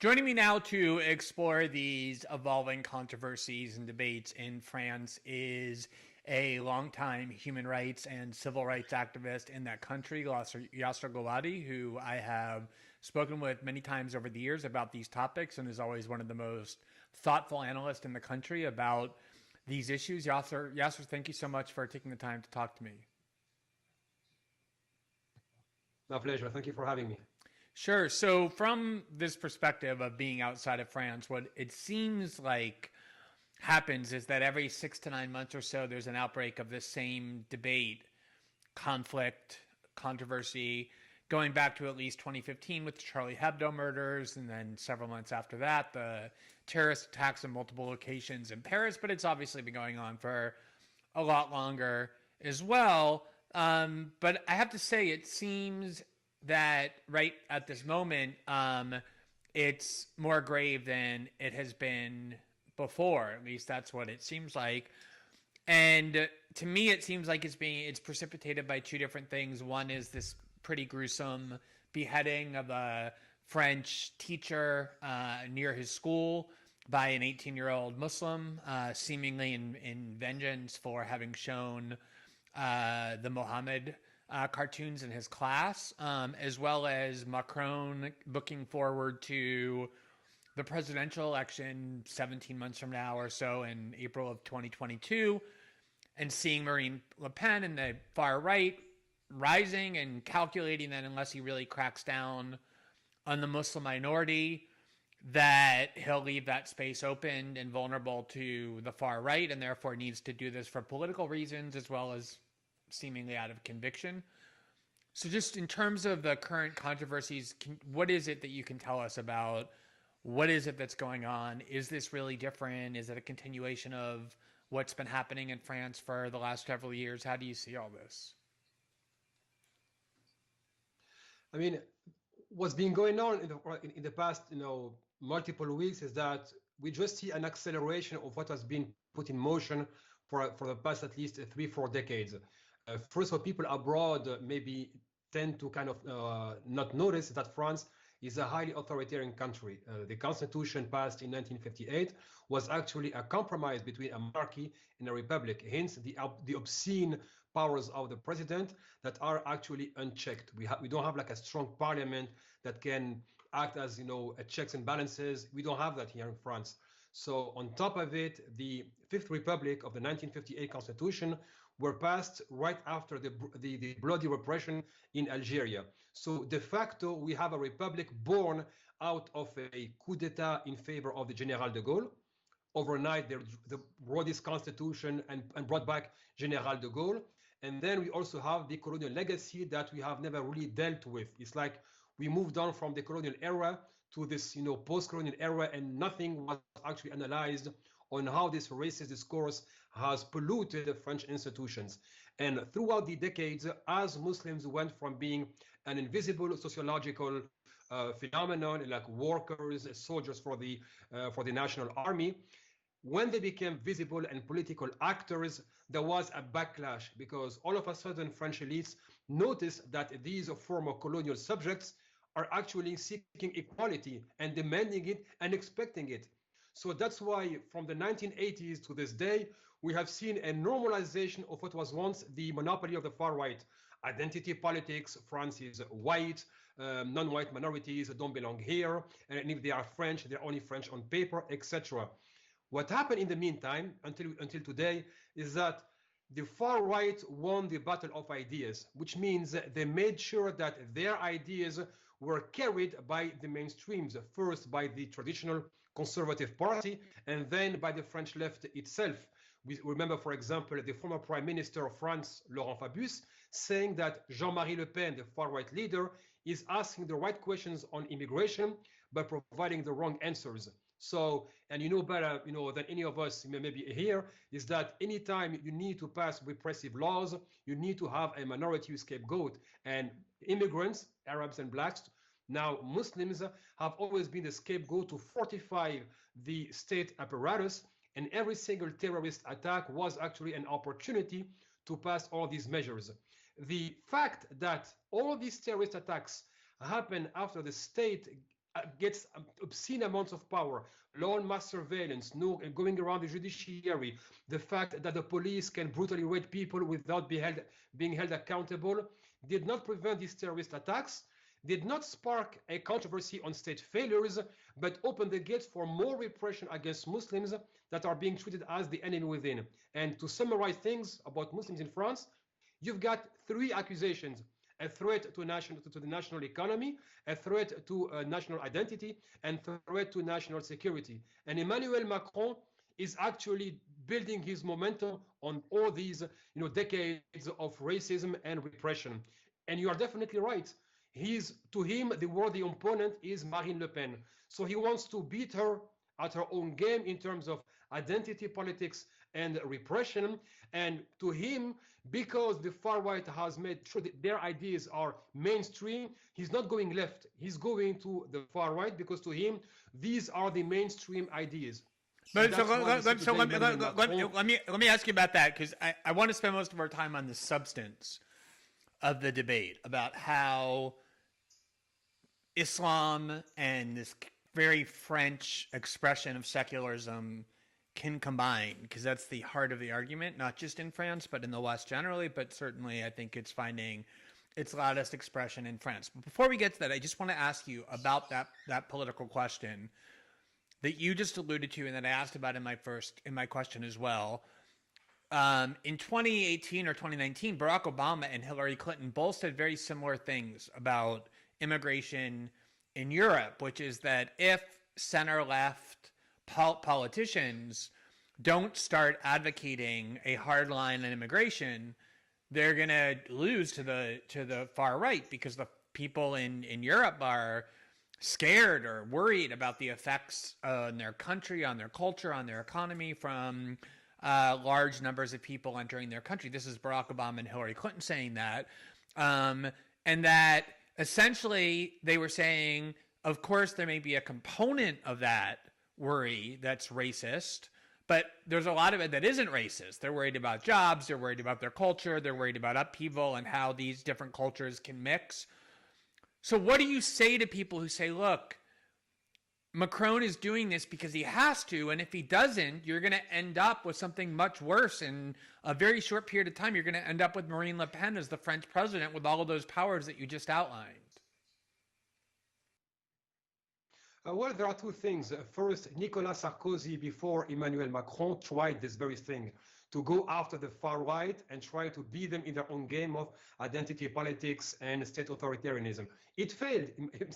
Joining me now to explore these evolving controversies and debates in France is a longtime human rights and civil rights activist in that country, Yasser Louati, who I have spoken with many times over the years about these topics and is always one of the most thoughtful analysts in the country about these issues. Yasser, thank you so much for taking the time to talk to me. My pleasure. Thank you for having me. Sure. So, from this perspective of being outside of France, what it seems like happens is that every 6 to 9 months or so, there's an outbreak of this same debate, conflict, controversy, going back to at least 2015 with the Charlie Hebdo murders, and then several months after that, the terrorist attacks in multiple locations in Paris. But it's obviously been going on for a lot longer as well. But I have to say, it seems that right at this moment, it's more grave than it has been before. At least that's what it seems like. And to me, it seems like it's precipitated by two different things. One is this pretty gruesome beheading of a French teacher near his school by an 18-year-old Muslim, seemingly in vengeance for having shown the Mohammed cartoons in his class, as well as Macron looking forward to the presidential election 17 months from now or so in April of 2022, and seeing Marine Le Pen and the far right rising and calculating that unless he really cracks down on the Muslim minority, that he'll leave that space open and vulnerable to the far right, and therefore needs to do this for political reasons as well as seemingly out of conviction. So just in terms of the current controversies, what is it that you can tell us about what is it that's going on? Is this really different? Is it a continuation of what's been happening in France for the last several years? How do you see all this? I mean, what's been going on in the past, multiple weeks is that we just see an acceleration of what has been put in motion for the past at least 3-4 decades. First, what people abroad maybe tend to kind of not notice that France is a highly authoritarian country. The constitution passed in 1958 was actually a compromise between a monarchy and a republic, hence the obscene powers of the president that are actually unchecked. We don't have like a strong parliament that can act as a checks and balances. We don't have that here in France. So on top of it, the Fifth Republic of the 1958 Constitution were passed right after the bloody repression in Algeria. So de facto, we have a republic born out of a coup d'etat in favor of the General de Gaulle. Overnight, they wrote this constitution and brought back General de Gaulle. And then we also have the colonial legacy that we have never really dealt with. It's like we moved on from the colonial era to this, post-colonial era, and nothing was actually analyzed on how this racist discourse has polluted the French institutions. And throughout the decades, as Muslims went from being an invisible sociological phenomenon, like workers, soldiers for the national army, when they became visible and political actors, there was a backlash because all of a sudden French elites noticed that these former colonial subjects are actually seeking equality and demanding it and expecting it. So that's why from the 1980s to this day, we have seen a normalization of what was once the monopoly of the far right. Identity politics, France is white, non-white minorities don't belong here, and if they are French, they're only French on paper, etc. What happened in the meantime, until today, is that the far right won the battle of ideas, which means they made sure that their ideas were carried by the mainstreams, first by the traditional conservative party, and then by the French left itself. We remember, for example, the former Prime Minister of France, Laurent Fabius, saying that Jean-Marie Le Pen, the far-right leader, is asking the right questions on immigration, but providing the wrong answers. So, and you know better, than any of us maybe here, is that anytime you need to pass repressive laws, you need to have a minority scapegoat. And immigrants, Arabs and blacks, now Muslims, have always been the scapegoat to fortify the state apparatus. And every single terrorist attack was actually an opportunity to pass all these measures. The fact that all of these terrorist attacks happen after the state gets obscene amounts of power, law and mass surveillance, no going around the judiciary, the fact that the police can brutally raid people without being held accountable, did not prevent these terrorist attacks, did not spark a controversy on state failures, but opened the gates for more repression against Muslims that are being treated as the enemy within. And to summarize things about Muslims in France, you've got three accusations: a threat to the national economy, a threat to national identity, and threat to national security. And Emmanuel Macron is actually building his momentum on all these decades of racism and repression. And you are definitely right. To him, the worthy opponent is Marine Le Pen. So he wants to beat her at her own game in terms of identity politics and repression. And to him, because the far right has made sure that their ideas are mainstream, he's not going left. He's going to the far right because to him, these are the mainstream ideas. But let me ask you about that, because I want to spend most of our time on the substance of the debate about how Islam and this very French expression of secularism can combine, because that's the heart of the argument, not just in France, but in the West generally, but certainly I think it's finding its loudest expression in France. But before we get to that, I just want to ask you about that political question that you just alluded to and that I asked about in my question as well. In 2018 or 2019, Barack Obama and Hillary Clinton both said very similar things about immigration in Europe, which is that if center-left politicians don't start advocating a hard line on immigration, they're going to lose to the far right, because the people in Europe are scared or worried about the effects on their country, on their culture, on their economy from large numbers of people entering their country. This is Barack Obama and Hillary Clinton saying that. And that essentially they were saying, of course, there may be a component of that worry that's racist, but there's a lot of it that isn't racist. They're worried about jobs, they're worried about their culture, they're worried about upheaval and how these different cultures can mix. So what do you say to people who say, look, Macron is doing this because he has to, and if he doesn't, you're going to end up with something much worse in a very short period of time. You're going to end up with Marine Le Pen as the French president with all of those powers that you just outlined. Well, there are two things. First, Nicolas Sarkozy, before Emmanuel Macron, tried this very thing, to go after the far right and try to beat them in their own game of identity politics and state authoritarianism. It failed.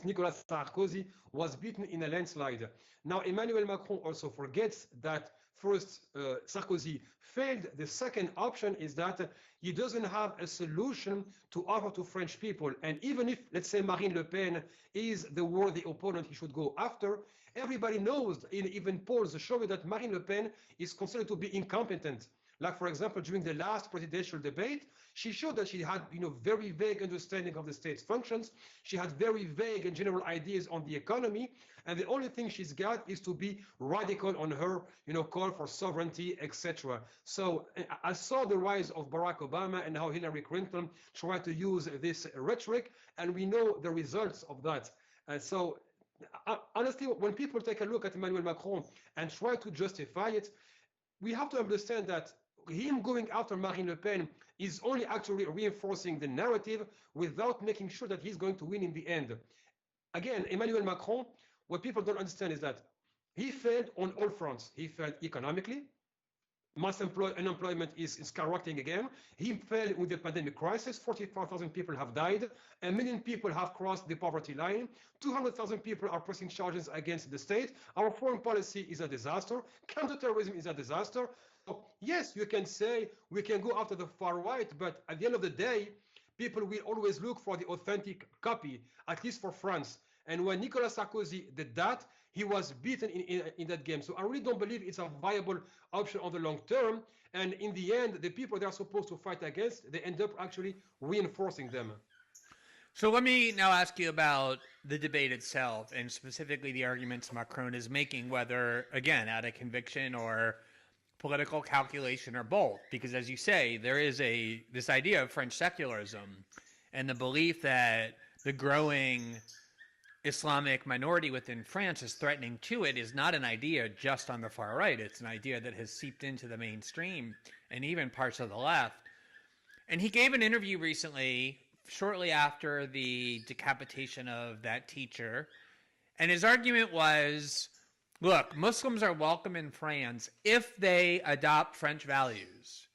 Nicolas Sarkozy was beaten in a landslide. Now, Emmanuel Macron also forgets that first, Sarkozy failed. The second option is that he doesn't have a solution to offer to French people. And even if, let's say, Marine Le Pen is the worthy opponent he should go after, everybody knows, even polls show you that Marine Le Pen is considered to be incompetent. Like, for example, during the last presidential debate, she showed that she had, very vague understanding of the state's functions. She had very vague and general ideas on the economy. And the only thing she's got is to be radical on her, call for sovereignty, etc. So I saw the rise of Barack Obama and how Hillary Clinton tried to use this rhetoric, and we know the results of that. So honestly, when people take a look at Emmanuel Macron and try to justify it, we have to understand that him going after Marine Le Pen is only actually reinforcing the narrative without making sure that he's going to win in the end. Again, Emmanuel Macron, what people don't understand is that he failed on all fronts. He failed economically. Mass unemployment is skyrocketing again. He failed with the pandemic crisis. 44,000 people have died. 1 million people have crossed the poverty line. 200,000 people are pressing charges against the state. Our foreign policy is a disaster. Counterterrorism is a disaster. So, yes, you can say we can go after the far right, but at the end of the day, people will always look for the authentic copy, at least for France. And when Nicolas Sarkozy did that, he was beaten in that game. So I really don't believe it's a viable option on the long term. And in the end, the people they are supposed to fight against, they end up actually reinforcing them. So let me now ask you about the debate itself, and specifically the arguments Macron is making, whether, again, out of conviction or political calculation or both. Because as you say, there is this idea of French secularism and the belief that the growing Islamic minority within France is threatening to it is not an idea just on the far right. It's an idea that has seeped into the mainstream and even parts of the left. And he gave an interview recently, shortly after the decapitation of that teacher. And his argument was, look, Muslims are welcome in France if they adopt French values.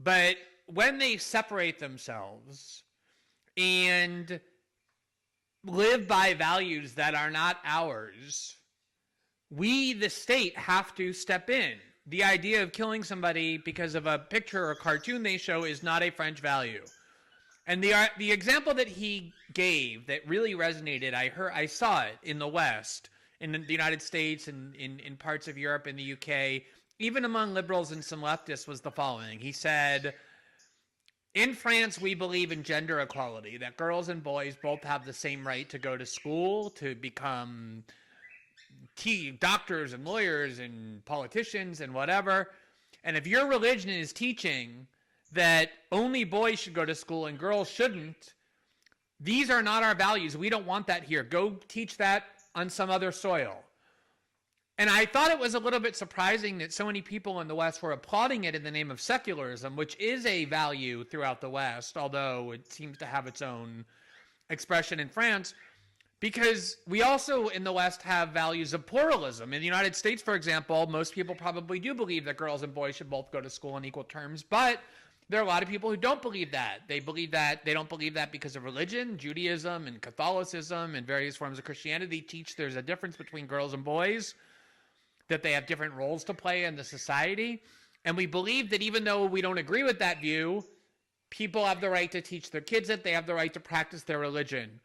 But when they separate themselves and live by values that are not ours, we, the state, have to step in. The idea of killing somebody because of a picture or a cartoon they show is not a French value. And the example that he gave that really resonated, I saw it in the West, in the United States, and in parts of Europe and the UK, even among liberals and some leftists, was the following. He said, in France, we believe in gender equality, that girls and boys both have the same right to go to school, to become doctors and lawyers and politicians and whatever. And if your religion is teaching that only boys should go to school and girls shouldn't, these are not our values. We don't want that here. Go teach that on some other soil. And I thought it was a little bit surprising that so many people in the West were applauding it in the name of secularism, which is a value throughout the West, although it seems to have its own expression in France, because we also in the West have values of pluralism. In the United States, for example, most people probably do believe that girls and boys should both go to school on equal terms, but there are a lot of people who don't believe that. They don't believe that because of religion. Judaism and Catholicism and various forms of Christianity teach there's a difference between girls and boys, that they have different roles to play in the society. And we believe that even though we don't agree with that view, people have the right to teach their kids it. They have the right to practice their religion.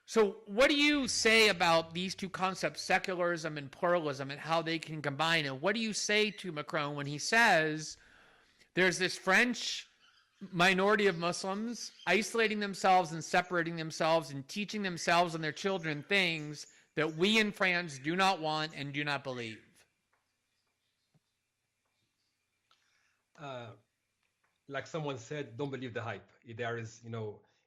So what do you say about these two concepts, secularism and pluralism, and how they can combine? And what do you say to Macron when he says there's this French minority of Muslims isolating themselves and separating themselves and teaching themselves and their children things that we in France do not want and do not believe? Like someone said, don't believe the hype. There is,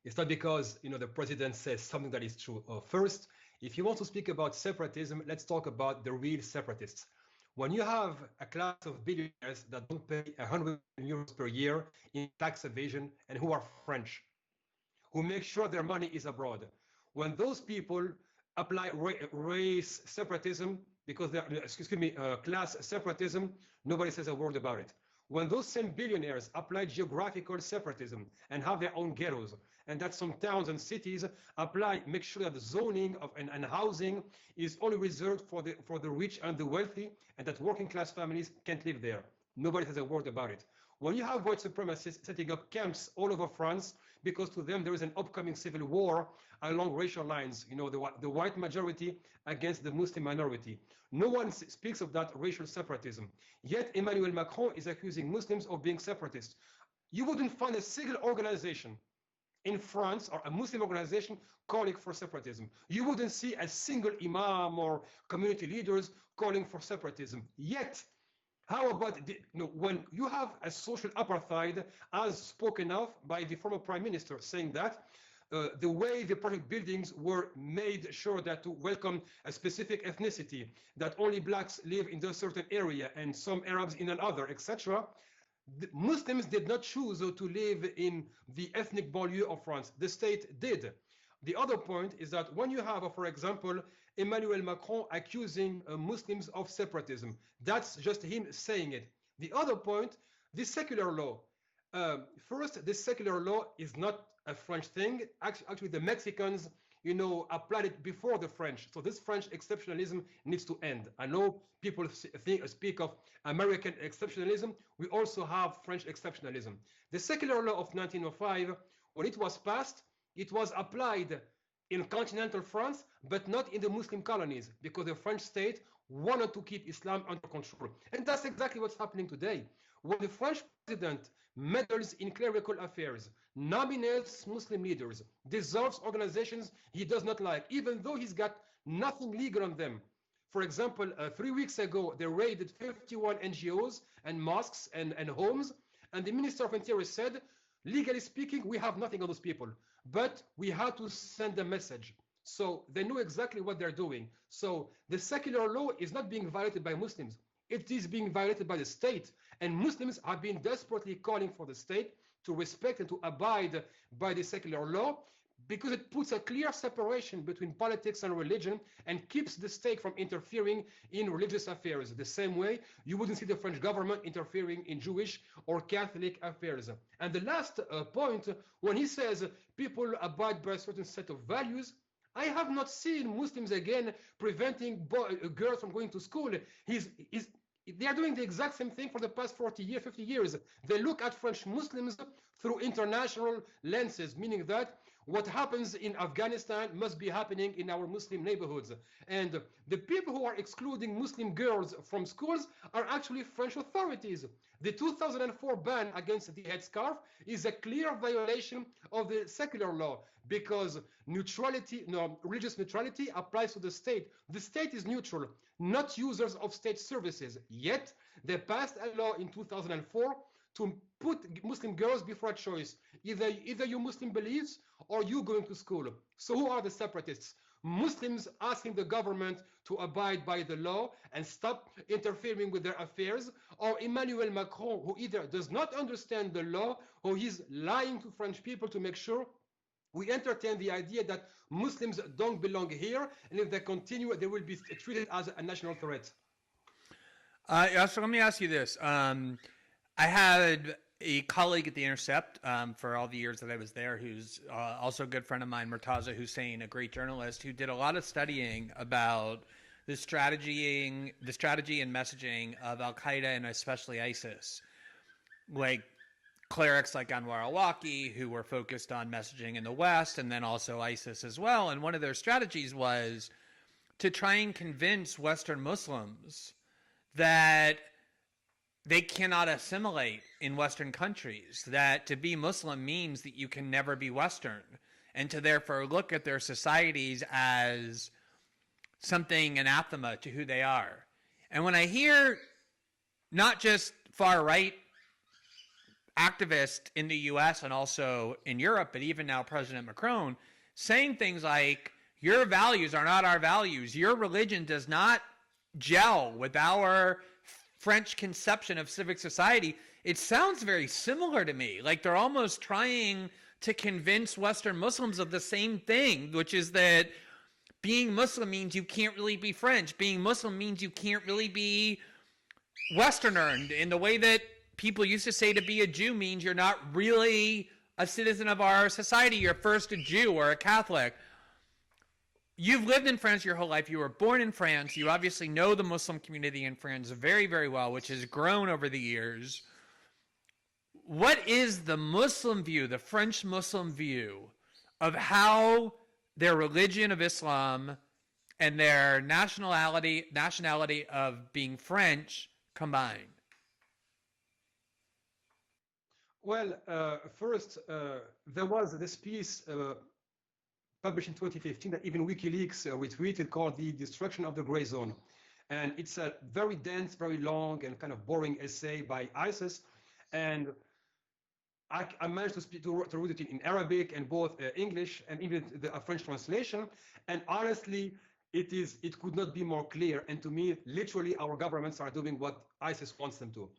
it's not because, the president says something that is true. First, if you want to speak about separatism, let's talk about the real separatists. When you have a class of billionaires that don't pay 100 million euros per year in tax evasion and who are French, who make sure their money is abroad, when those people apply race separatism, because they're, class separatism, nobody says a word about it. When those same billionaires apply geographical separatism and have their own ghettos, and that some towns and cities make sure that the zoning and housing is only reserved for the rich and the wealthy, and that working class families can't live there, nobody says a word about it. When you have white supremacists setting up camps all over France, because to them there is an upcoming civil war along racial lines, the white majority against the Muslim minority. No one speaks of that racial separatism. Yet Emmanuel Macron is accusing Muslims of being separatists. You wouldn't find a single organization in France or a Muslim organization calling for separatism. You wouldn't see a single imam or community leaders calling for separatism. Yet, how about when you have a social apartheid, as spoken of by the former prime minister, saying that the way the public buildings were made sure that to welcome a specific ethnicity, that only blacks live in a certain area and some Arabs in another, etc. The Muslims did not choose to live in the ethnic banlieue of France. The state did. The other point is that when you have, for example, Emmanuel Macron accusing Muslims of separatism, that's just him saying it. The other point, the secular law. First, the secular law is not a French thing. Actually, the Mexicans, applied it before the French. So this French exceptionalism needs to end. I know people speak of American exceptionalism. We also have French exceptionalism. The secular law of 1905, when it was passed, it was applied in continental France, but not in the Muslim colonies, because the French state wanted to keep Islam under control. And that's exactly what's happening today. When the French president meddles in clerical affairs, nominates Muslim leaders, dissolves organizations he does not like, even though he's got nothing legal on them. For example, 3 weeks ago, they raided 51 NGOs and mosques and homes, and the Minister of Interior said, legally speaking, we have nothing on those people, but we had to send a message. So they know exactly what they're doing. So the secular law is not being violated by Muslims. It is being violated by the state. And Muslims have been desperately calling for the state to respect and to abide by the secular law, because it puts a clear separation between politics and religion and keeps the state from interfering in religious affairs. The same way you wouldn't see the French government interfering in Jewish or Catholic affairs. And the last point, when he says people abide by a certain set of values, I have not seen Muslims again preventing girls from going to school. They are doing the exact same thing for the past 40 years, 50 years. They look at French Muslims through international lenses, meaning that what happens in Afghanistan must be happening in our Muslim neighborhoods. And the people who are excluding Muslim girls from schools are actually French authorities. The 2004 ban against the headscarf is a clear violation of the secular law, because religious neutrality applies to the state. The state is neutral, not users of state services. Yet they passed a law in 2004 to put Muslim girls before a choice. Either you Muslim beliefs or you going to school. So who are the separatists? Muslims asking the government to abide by the law and stop interfering with their affairs, or Emmanuel Macron, who either does not understand the law or he's lying to French people to make sure we entertain the idea that Muslims don't belong here, and if they continue, they will be treated as a national threat. So let me ask you this. I had a colleague at The Intercept for all the years that I was there, who's also a good friend of mine, Murtaza Hussein, a great journalist, who did a lot of studying about the strategy and messaging of Al-Qaeda and especially ISIS. Like clerics like Anwar al-Awlaki, who were focused on messaging in the West, and then also ISIS as well. And one of their strategies was to try and convince Western Muslims that they cannot assimilate in Western countries, that to be Muslim means that you can never be Western, and to therefore look at their societies as something anathema to who they are. And when I hear not just far-right activists in the US and also in Europe, but even now President Macron, saying things like, your values are not our values, your religion does not gel with our French conception of civic society, it sounds very similar to me. Like they're almost trying to convince Western Muslims of the same thing, which is that being Muslim means you can't really be French. Being Muslim means you can't really be Westerner, in the way that people used to say to be a Jew means you're not really a citizen of our society. You're first a Jew or a Catholic. You've lived in France your whole life. You were born in France. You obviously know the Muslim community in France very, very well, which has grown over the years. What is the Muslim view, the French Muslim view, of how their religion of Islam and their nationality of being French combine? Well, first, there was this piece published in 2015 that even WikiLeaks retweeted, called The Destruction of the Gray Zone. And it's a very dense, very long, and kind of boring essay by ISIS. And I managed to read it in Arabic and both English and even a French translation. And honestly, it could not be more clear. And to me, literally, our governments are doing what ISIS wants them to.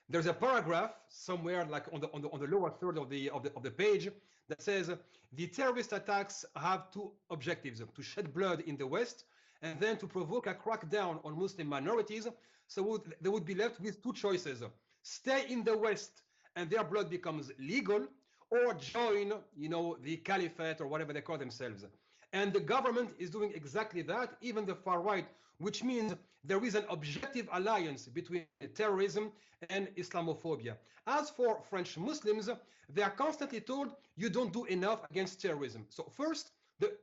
There's a paragraph somewhere, like on the lower third of the page, that says the terrorist attacks have two objectives: to shed blood in the West, and then to provoke a crackdown on Muslim minorities. So they would be left with two choices: stay in the West and their blood becomes legal, or join, the caliphate or whatever they call themselves. And the government is doing exactly that, even the far right, which means there is an objective alliance between terrorism and Islamophobia. As for French Muslims, they are constantly told you don't do enough against terrorism. So first,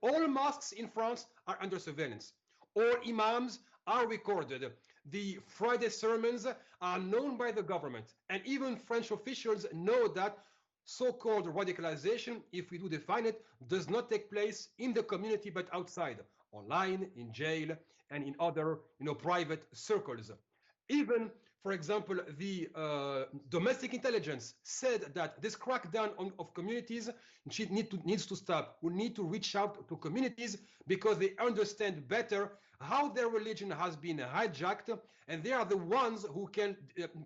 all mosques in France are under surveillance. All imams are recorded. The Friday sermons are known by the government. And even French officials know that so-called radicalization, if we do define it, does not take place in the community but outside, online, in jail, and in other private circles. Even For example, the domestic intelligence said that this crackdown of communities needs to stop. We need to reach out to communities because they understand better how their religion has been hijacked, and they are the ones who can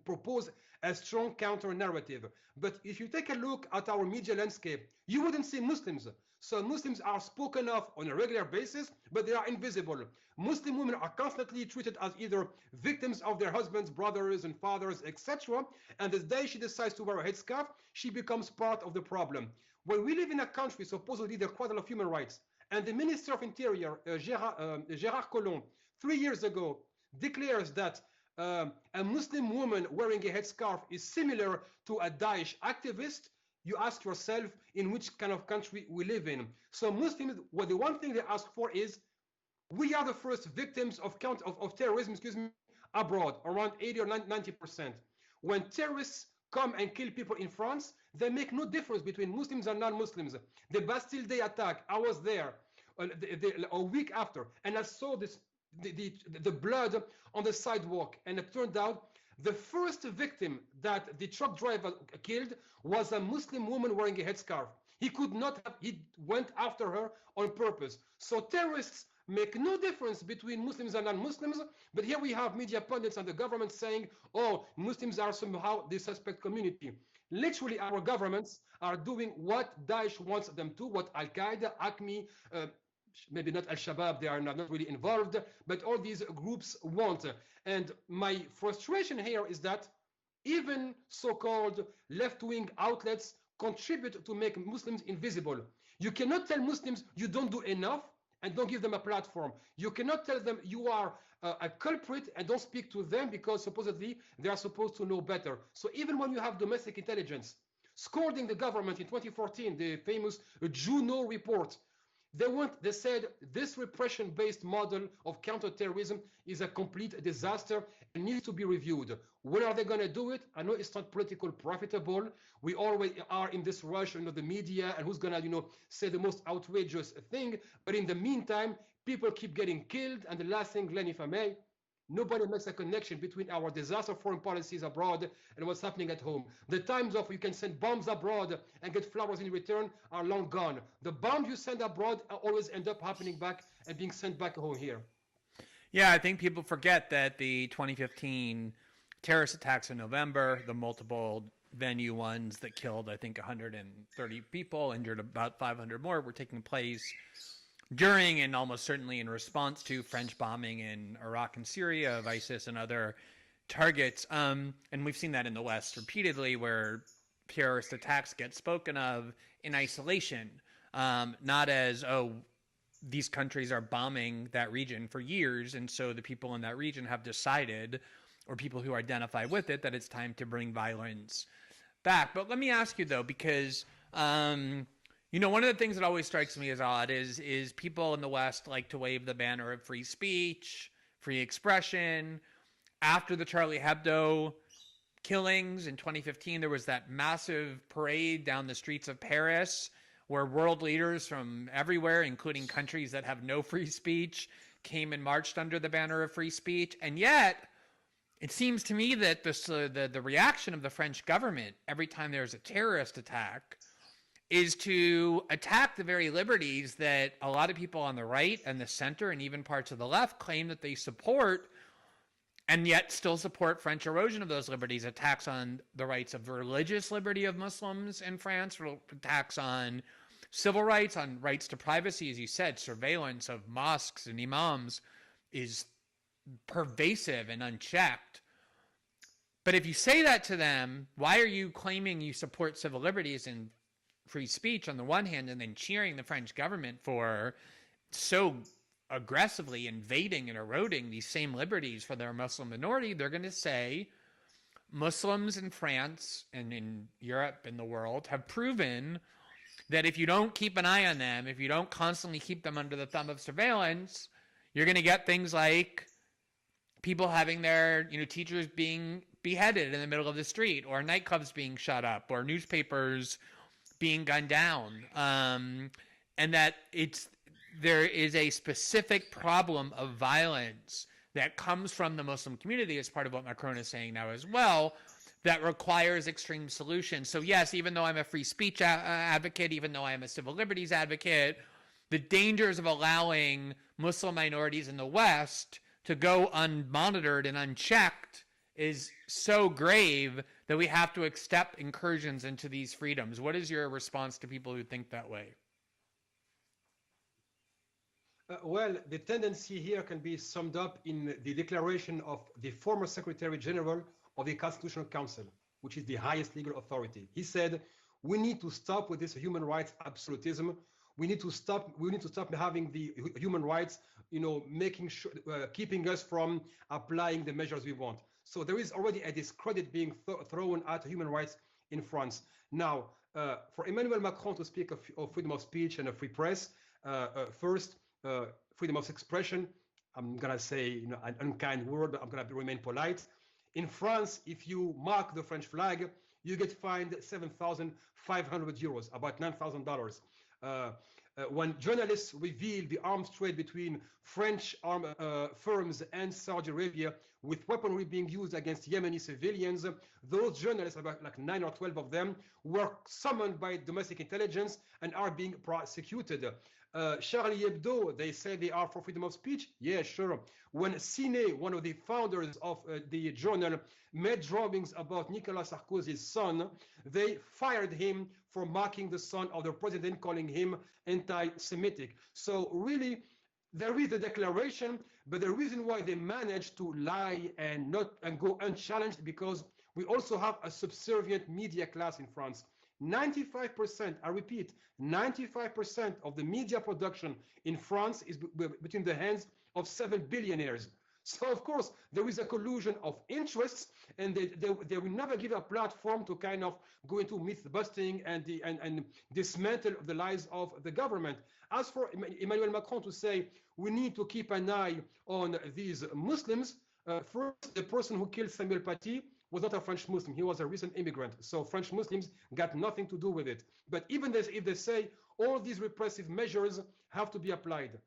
propose a strong counter narrative. But if you take a look at our media landscape, you wouldn't see Muslims. So Muslims are spoken of on a regular basis, but they are invisible. Muslim women are constantly treated as either victims of their husbands, brothers, and fathers, etc. And the day she decides to wear a headscarf, she becomes part of the problem. When we live in a country supposedly the cradle of human rights, and the Minister of Interior, Gérard Collomb, 3 years ago, declares that a Muslim woman wearing a headscarf is similar to a Daesh activist, you ask yourself in which kind of country we live in. So Muslims, well, the one thing they ask for is, we are the first victims of terrorism, abroad, around 80 or 90%. When terrorists come and kill people in France, they make no difference between Muslims and non-Muslims. The Bastille Day attack, I was there a week after, and I saw the blood on the sidewalk, and it turned out the first victim that the truck driver killed was a Muslim woman wearing a headscarf. He could not have, he went after her on purpose. So terrorists make no difference between Muslims and non-Muslims, but here we have media pundits and the government saying, oh, Muslims are somehow the suspect community. Literally, our governments are doing what Daesh wants them to, what Al-Qaeda, ACME, maybe not Al-Shabaab, they are not really involved, but all these groups want. And my frustration here is that even so-called left-wing outlets contribute to make Muslims invisible. You cannot tell Muslims you don't do enough and don't give them a platform. You cannot tell them you are a culprit and don't speak to them because supposedly they are supposed to know better. So even when you have domestic intelligence scolding the government in 2014, the famous Juno report, they said this repression-based model of counterterrorism is a complete disaster and needs to be reviewed. When are they going to do it? I know it's not politically profitable. We always are in this rush, the media, and who's going to, say the most outrageous thing. But in the meantime, people keep getting killed. And the last thing, Glenn, if I may, nobody makes a connection between our disaster foreign policies abroad and what's happening at home. The times of you can send bombs abroad and get flowers in return are long gone. The bombs you send abroad always end up happening back and being sent back home here. Yeah, I think people forget that the 2015 terrorist attacks in November, the multiple venue ones that killed, I think, 130 people, injured about 500 more, were taking place during and almost certainly in response to French bombing in Iraq and Syria of ISIS and other targets. And we've seen that in the West repeatedly, where terrorist attacks get spoken of in isolation, not as, oh, these countries are bombing that region for years, and so the people in that region have decided, or people who identify with it, that it's time to bring violence back. But let me ask you, though, because one of the things that always strikes me as odd is people in the West like to wave the banner of free speech, free expression. After the Charlie Hebdo killings in 2015, there was that massive parade down the streets of Paris where world leaders from everywhere, including countries that have no free speech, came and marched under the banner of free speech. And yet, it seems to me that the reaction of the French government every time there's a terrorist attack is to attack the very liberties that a lot of people on the right and the center and even parts of the left claim that they support, and yet still support French erosion of those liberties. Attacks on the rights of religious liberty of Muslims in France, attacks on civil rights, on rights to privacy, as you said, surveillance of mosques and imams is pervasive and unchecked. But if you say that to them, why are you claiming you support civil liberties and free speech on the one hand, and then cheering the French government for so aggressively invading and eroding these same liberties for their Muslim minority? They're going to say Muslims in France and in Europe and the world have proven that if you don't keep an eye on them, if you don't constantly keep them under the thumb of surveillance, you're going to get things like people having their, teachers being beheaded in the middle of the street, or nightclubs being shut up, or newspapers being gunned down, and that there is a specific problem of violence that comes from the Muslim community, as part of what Macron is saying now as well, that requires extreme solutions. So yes, even though I'm a free speech advocate, even though I'm a civil liberties advocate, the dangers of allowing Muslim minorities in the West to go unmonitored and unchecked is so grave that we have to accept incursions into these freedoms. What is your response to people who think that way? Well, the tendency here can be summed up in the declaration of the former Secretary General of the Constitutional Council, which is the highest legal authority. He said, we need to stop with this human rights absolutism. We need to stop having the human rights, making sure, keeping us from applying the measures we want. So there is already a discredit being thrown at human rights in France. Now, for Emmanuel Macron to speak of freedom of speech and a free press, first, freedom of expression, I'm going to say an unkind word, but I'm going to remain polite. In France, if you mark the French flag, you get fined 7,500 euros, about $9,000. When journalists reveal the arms trade between French arm firms and Saudi Arabia with weaponry being used against Yemeni civilians, those journalists, about like 9 or 12 of them, were summoned by domestic intelligence and are being prosecuted. Charlie Hebdo, they say they are for freedom of speech. Yeah, sure. When Cine, one of the founders of the journal, made drawings about Nicolas Sarkozy's son, they fired him for marking the son of the president, calling him anti-Semitic. So really, there is a declaration, but the reason why they managed to lie and go unchallenged, because we also have a subservient media class in France. 95%, I repeat, 95% of the media production in France is between the hands of 7 billionaires. So, of course, there is a collusion of interests, and they will never give a platform to kind of go into myth-busting and dismantle the lies of the government. As for Emmanuel Macron to say, we need to keep an eye on these Muslims, first, the person who killed Samuel Paty was not a French Muslim. He was a recent immigrant. So French Muslims got nothing to do with it. But even if they say all these repressive measures have to be applied.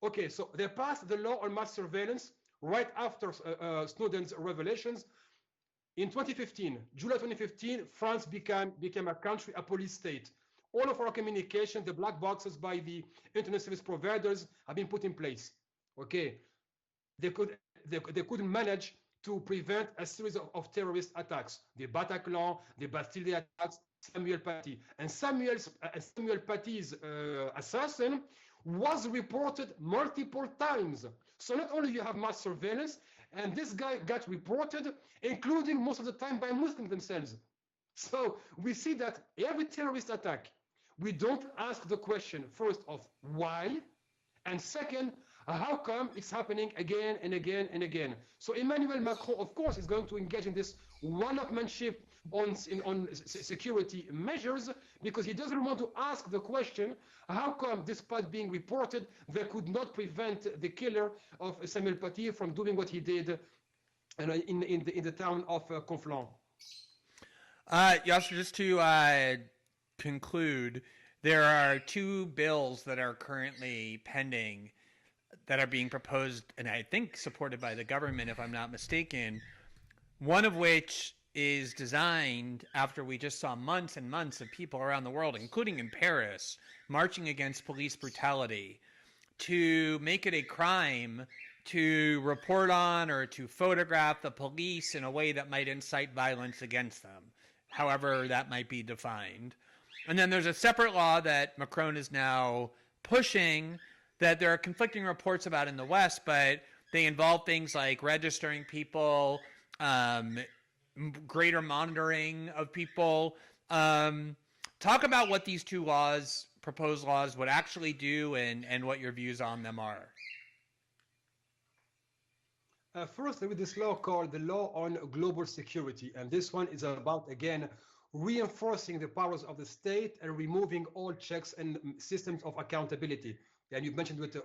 Okay, so they passed the law on mass surveillance right after Snowden's revelations. In 2015, July 2015, France became a country, a police state. All of our communication, the black boxes by the internet service providers have been put in place. Okay, they couldn't manage to prevent a series of terrorist attacks, the Bataclan, the Bastille attacks, Samuel Paty. And Samuel Paty's assassin was reported multiple times. So not only you have mass surveillance, and this guy got reported, including most of the time by Muslims themselves. So we see that every terrorist attack, we don't ask the question first of why, and second, how come it's happening again and again and again? So Emmanuel Macron, of course, is going to engage in this one-upmanship on security measures, because he doesn't want to ask the question, how come, despite being reported, they could not prevent the killer of Samuel Paty from doing what he did in the town of Conflans? Yasser, just to conclude, there are two bills that are currently pending that are being proposed, and I think supported by the government, if I'm not mistaken, one of which is designed after we just saw months and months of people around the world, including in Paris, marching against police brutality, to make it a crime to report on or to photograph the police in a way that might incite violence against them, however that might be defined. And then there's a separate law that Macron is now pushing that there are conflicting reports about in the West, but they involve things like registering people, greater monitoring of people. Talk about what these two laws, proposed laws, would actually do and what your views on them are. First, there is this law called the Law on Global Security, and this one is about, again, reinforcing the powers of the state and removing all checks and systems of accountability. And you mentioned it,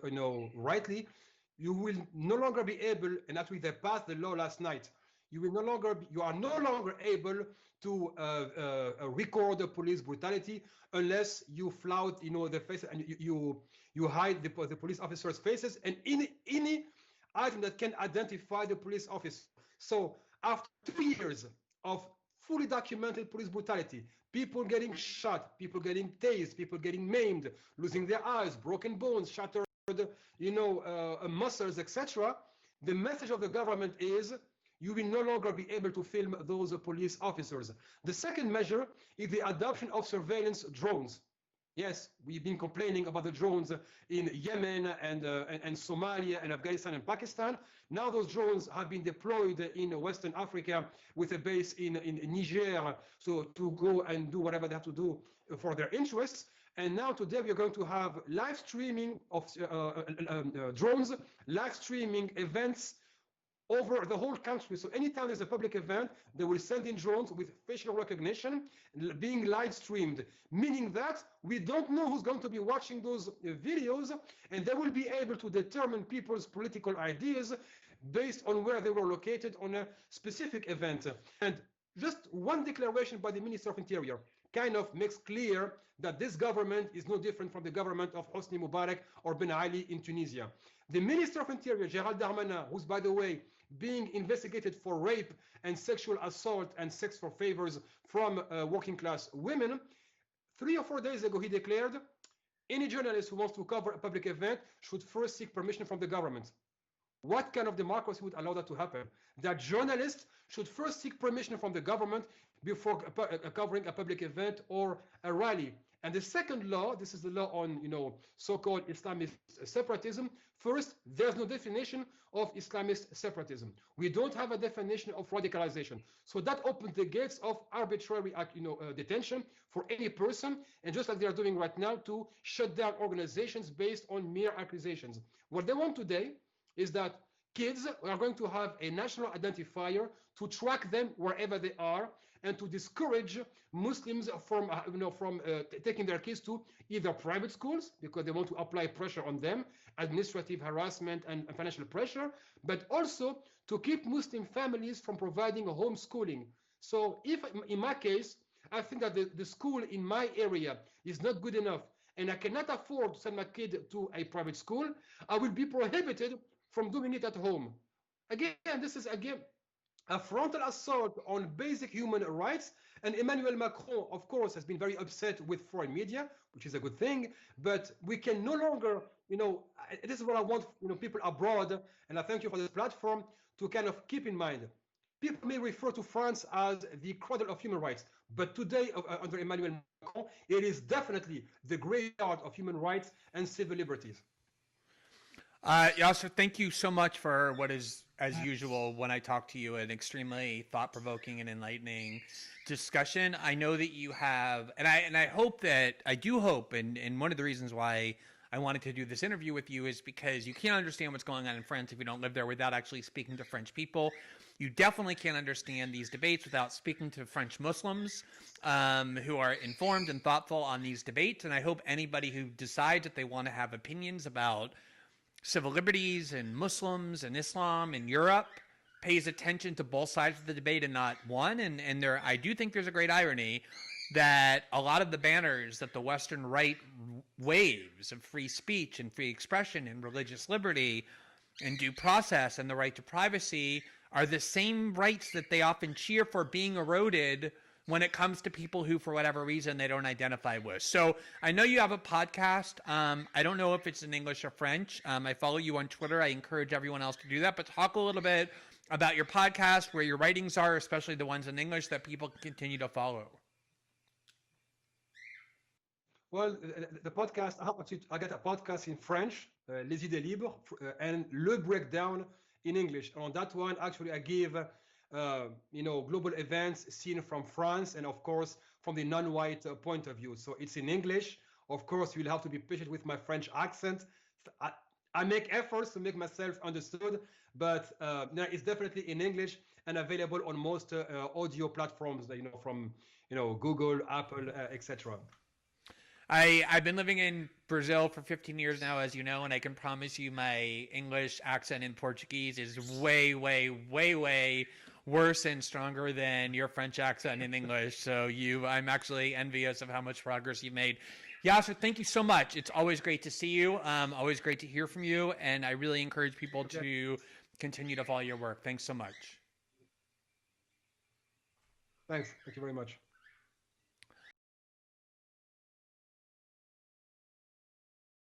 rightly. You will no longer be able, and actually they passed the law last night. You are no longer able to record the police brutality unless you flout, the face, and you hide the police officers' faces. And any item that can identify the police officer. So after 2 years of fully documented police brutality, people getting shot, people getting tased, people getting maimed, losing their eyes, broken bones, shattered, muscles, etc., the message of the government is you will no longer be able to film those police officers. The second measure is the adoption of surveillance drones. Yes, we've been complaining about the drones in Yemen and Somalia and Afghanistan and Pakistan. Now those drones have been deployed in Western Africa with a base in Niger, so to go and do whatever they have to do for their interests. And now today we are going to have live streaming of drones, live streaming events over the whole country. So anytime there's a public event, they will send in drones with facial recognition being live streamed, meaning that we don't know who's going to be watching those videos, and they will be able to determine people's political ideas based on where they were located on a specific event. And just one declaration by the Minister of Interior kind of makes clear that this government is no different from the government of Hosni Mubarak or Ben Ali in Tunisia. The Minister of Interior, Gérald Darmanin, who's, by the way, being investigated for rape and sexual assault and sex for favors from working class women, 3 or 4 days ago he declared any journalist who wants to cover a public event should first seek permission from the government. What kind of democracy would allow that to happen? That journalists should first seek permission from the government before covering a public event or a rally. And the second law, this is the law on, so-called Islamist separatism. First, there's no definition of Islamist separatism. We don't have a definition of radicalization. So that opens the gates of arbitrary, detention for any person, and just like they are doing right now, to shut down organizations based on mere accusations. What they want today is that kids are going to have a national identifier to track them wherever they are, and to discourage Muslims from taking their kids to either private schools, because they want to apply pressure on them, administrative harassment and financial pressure, but also to keep Muslim families from providing a homeschooling. So if, in my case, I think that the school in my area is not good enough, and I cannot afford to send my kid to a private school, I will be prohibited from doing it at home. Again, this is a frontal assault on basic human rights. And Emmanuel Macron, of course, has been very upset with foreign media, which is a good thing. But we can no longer, this is what I want, people abroad, and I thank you for this platform, to kind of keep in mind. People may refer to France as the cradle of human rights, but today, under Emmanuel Macron, it is definitely the graveyard of human rights and civil liberties. Yasser, thank you so much for what is, as usual, when I talk to you, an extremely thought-provoking and enlightening discussion. I know that you have, and I hope, and one of the reasons why I wanted to do this interview with you is because you can't understand what's going on in France if you don't live there without actually speaking to French people. You definitely can't understand these debates without speaking to French Muslims who are informed and thoughtful on these debates. And I hope anybody who decides that they want to have opinions about civil liberties and Muslims and Islam in Europe pays attention to both sides of the debate and not one. And there, I do think there's a great irony that a lot of the banners that the Western right waves of free speech and free expression and religious liberty and due process and the right to privacy are the same rights that they often cheer for being eroded when it comes to people who, for whatever reason, they don't identify with. So I know you have a podcast. I don't know if it's in English or French. I follow you on Twitter. I encourage everyone else to do that. But talk a little bit about your podcast, where your writings are, especially the ones in English that people can continue to follow. Well, the podcast, I got a podcast in French, Les Idées Libres, and Le Breakdown in English. And on that one, actually, I give global events seen from France and, of course, from the non-white point of view. So it's in English. Of course, you'll have to be patient with my French accent. I make efforts to make myself understood, but it's definitely in English and available on most audio platforms, from Google, Apple, etc. I've been living in Brazil for 15 years now, as you know, and I can promise you my English accent in Portuguese is way, way, way, way worse and stronger than your French accent in English. So I'm actually envious of how much progress you've made. Yasser, thank you so much. It's always great to see you. Always great to hear from you. And I really encourage people to continue to follow your work. Thanks so much. Thanks. Thank you very much.